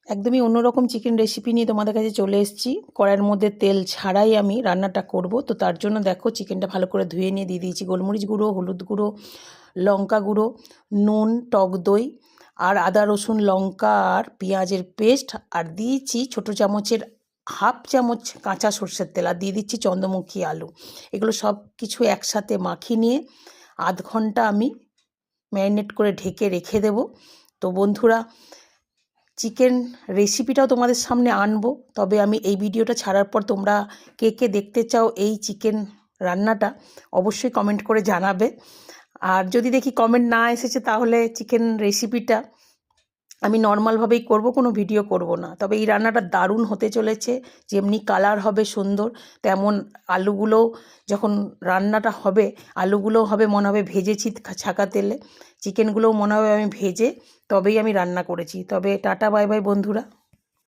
একদমই অন্যরকম chicken recipe নিয়ে তোমাদের কাছে চলে এসেছি। কড়াইয়ের মধ্যে তেল ছাড়াই আমি রান্নাটা করব। তো তার জন্য দেখো চিকেনটা ভালো করে ধুয়ে নিয়ে দিয়ে দিয়েছি গোলমরিচ গুঁড়ো, হলুদ গুঁড়ো, লঙ্কা গুঁড়ো, নুন, টক দই আর আদা রসুন লঙ্কা আর পেঁয়াজের পেস্ট, আর দিয়েছি ছোটো চামচের হাফ চামচ কাঁচা সর্ষের তেল, আর দিয়ে দিচ্ছি চন্দ্রমুখী আলু। এগুলো সব কিছু একসাথে মাখিয়ে নিয়ে আধ ঘন্টা আমি ম্যারিনেট করে ঢেকে রেখে দেব। তো বন্ধুরা, চিকেন রেসিপিটাও তোমাদের সামনে আনবো, তবে আমি এই ভিডিওটা ছাড়ার পর তোমরা কে কে দেখতে চাও এই চিকেন রান্নাটা অবশ্যই কমেন্ট করে জানাবে। আর যদি দেখি কমেন্ট না এসেছে তাহলে চিকেন রেসিপিটা আমি নর্মালভাবেই করব, কোনো ভিডিও করব না। তবে এই রান্নাটা দারুণ হতে চলেছে, যেমনি কালার হবে সুন্দর, তেমন আলুগুলো যখন রান্নাটা হবে আলুগুলোও হবে মনে হবে ভেজেছি ছাকা তেলে, চিকেনগুলোও মনে হবে আমি ভেজে তবেই আমি রান্না করেছি। তবে টাটা বাই বাই বন্ধুরা।